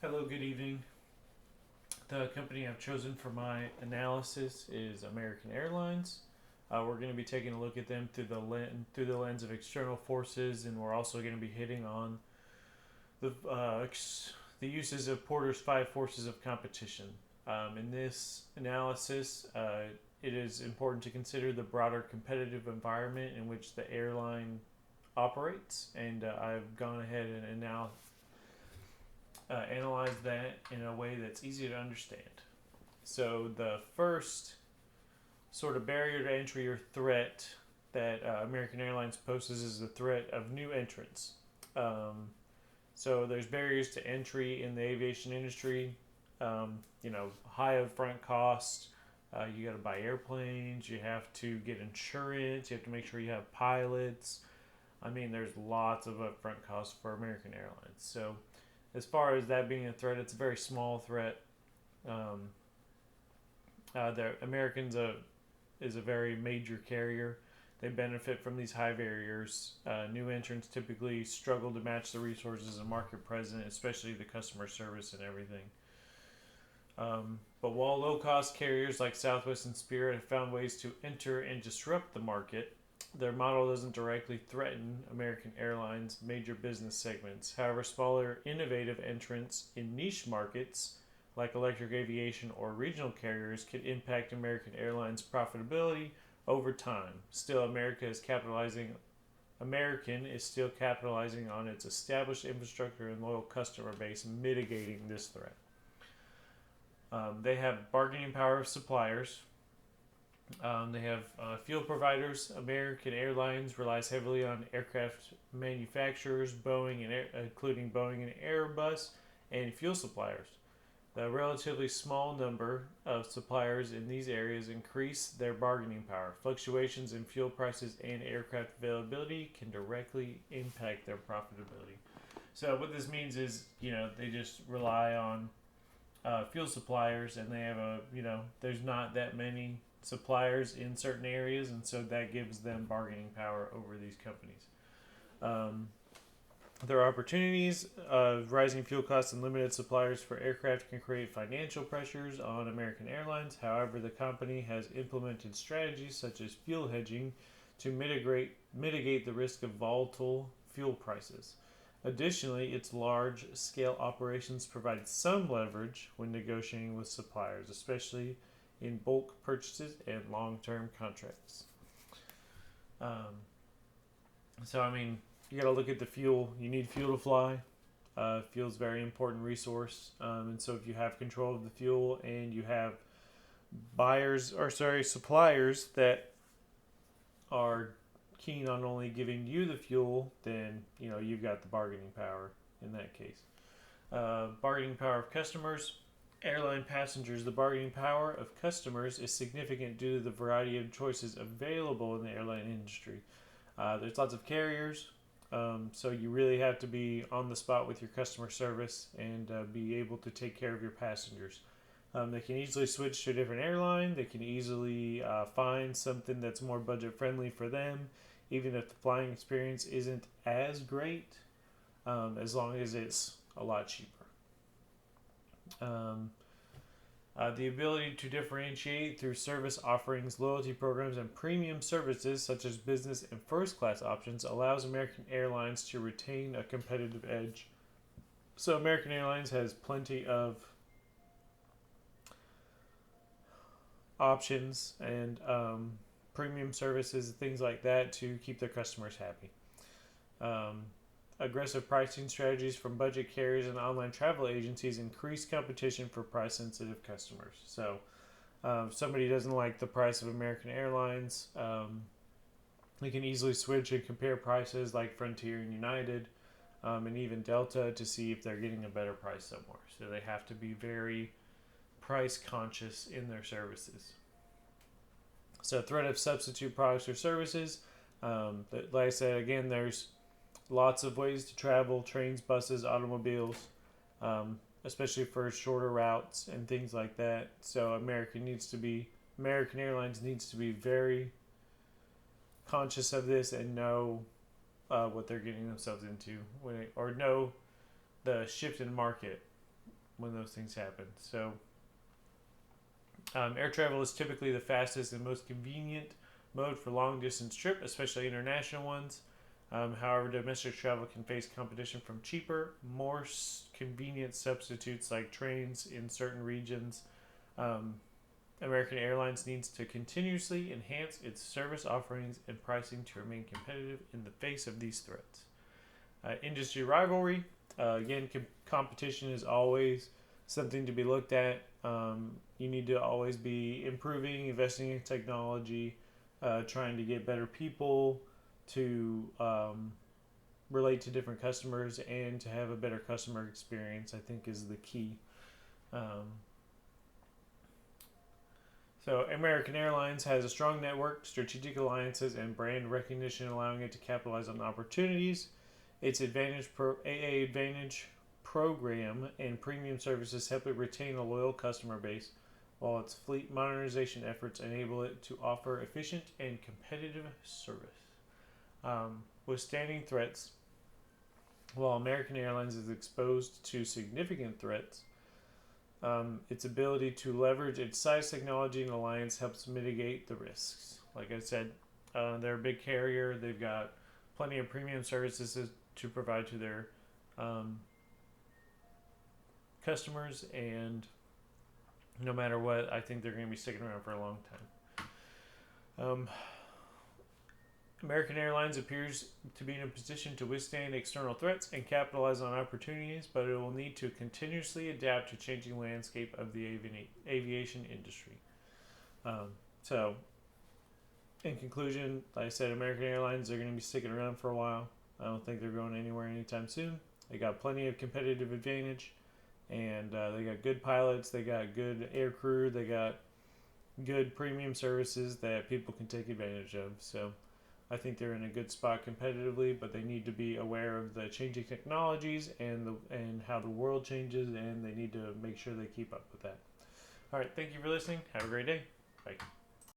Hello, good evening. The company I've chosen for my analysis is American Airlines. We're going to be taking a look at them through the lens of external forces, and we're also going to be hitting on the uses of Porter's five forces of competition. In this analysis, it is important to consider the broader competitive environment in which the airline operates, and I've gone ahead and now analyze that in a way that's easy to understand. So, the first sort of barrier to entry or threat that American Airlines poses is the threat of new entrants. Um, so, there's barriers to entry in the aviation industry. High upfront cost. You got to buy airplanes. You have to get insurance. You have to make sure you have pilots. I mean, there's lots of upfront costs for American Airlines. So, as far as that being a threat, it's a very small threat. Um, the Americans is a very major carrier. They benefit from these high barriers. New entrants typically struggle to match the resources and market present, especially the customer service and everything. But while low cost carriers like Southwest and Spirit have found ways to enter and disrupt the market, their model doesn't directly threaten American Airlines' major business segments. However, smaller, innovative entrants in niche markets like electric aviation or regional carriers could impact American Airlines' profitability over time. Still, American is still capitalizing on its established infrastructure and loyal customer base, mitigating this threat. They have bargaining power of suppliers. They have fuel providers. American Airlines relies heavily on aircraft manufacturers, including Boeing and Airbus, and fuel suppliers. The relatively small number of suppliers in these areas increase their bargaining power. Fluctuations in fuel prices and aircraft availability can directly impact their profitability. So what this means is, they just rely on fuel suppliers, and they have there's not that many suppliers in certain areas, and so that gives them bargaining power over these companies. Um, there are opportunities. Rising fuel costs and limited suppliers for aircraft can create financial pressures on American Airlines. However, the company has implemented strategies such as fuel hedging to mitigate the risk of volatile fuel prices. Additionally, its large scale operations provide some leverage when negotiating with suppliers, especially in bulk purchases and long term contracts. Um, so, you got to look at the fuel. You need fuel to fly. Fuel is a very important resource. And so, if you have control of the fuel and you have suppliers that are keen on only giving you the fuel, then you've got the bargaining power in that case. Bargaining power of customers. Airline passengers, the bargaining power of customers is significant due to the variety of choices available in the airline industry. There's lots of carriers, so you really have to be on the spot with your customer service and be able to take care of your passengers. They can easily switch to a different airline. They can easily find something that's more budget friendly for them, even if the flying experience isn't as great, as long as it's a lot cheaper. Um, the ability to differentiate through service offerings, loyalty programs, and premium services such as business and first class options allows American Airlines to retain a competitive edge. So, American Airlines has plenty of options and premium services, things like that, to keep their customers happy. Um, Aggressive pricing strategies from budget carriers and online travel agencies increase competition for price sensitive customers. So, if somebody doesn't like the price of American Airlines, they can easily switch and compare prices like Frontier and United, and even Delta, to see if they're getting a better price somewhere. So, they have to be very price conscious in their services. So, threat of substitute products or services. Like I said, again, there's lots of ways to travel: trains, buses, automobiles, especially for shorter routes and things like that. So, American Airlines needs to be very conscious of this and know what they're getting themselves into, or know the shift in market when those things happen. So, air travel is typically the fastest and most convenient mode for long distance trip, especially international ones. However, domestic travel can face competition from cheaper, more convenient substitutes like trains in certain regions. Um, American Airlines needs to continuously enhance its service offerings and pricing to remain competitive in the face of these threats. Industry rivalry. Again, competition is always something to be looked at. You need to always be improving, investing in technology, trying to get better people to relate to different customers and to have a better customer experience, I think, is the key. Um, so, American Airlines has a strong network, strategic alliances, and brand recognition, allowing it to capitalize on opportunities. Its AA Advantage program and premium services help it retain a loyal customer base, while its fleet modernization efforts enable it to offer efficient and competitive service. Withstanding threats. While American Airlines is exposed to significant threats, its ability to leverage its size, technology, and alliance helps mitigate the risks. Like I said, they're a big carrier. They've got plenty of premium services to provide to their customers, and no matter what, I think they're going to be sticking around for a long time. American Airlines appears to be in a position to withstand external threats and capitalize on opportunities, but it will need to continuously adapt to changing landscape of the aviation industry. So, in conclusion, like I said, American Airlines are going to be sticking around for a while. I don't think they're going anywhere anytime soon. They got plenty of competitive advantage, and they got good pilots. They got good air crew. They got good premium services that people can take advantage of. So, I think they're in a good spot competitively, but they need to be aware of the changing technologies and how the world changes, and they need to make sure they keep up with that. All right, thank you for listening. Have a great day. Bye.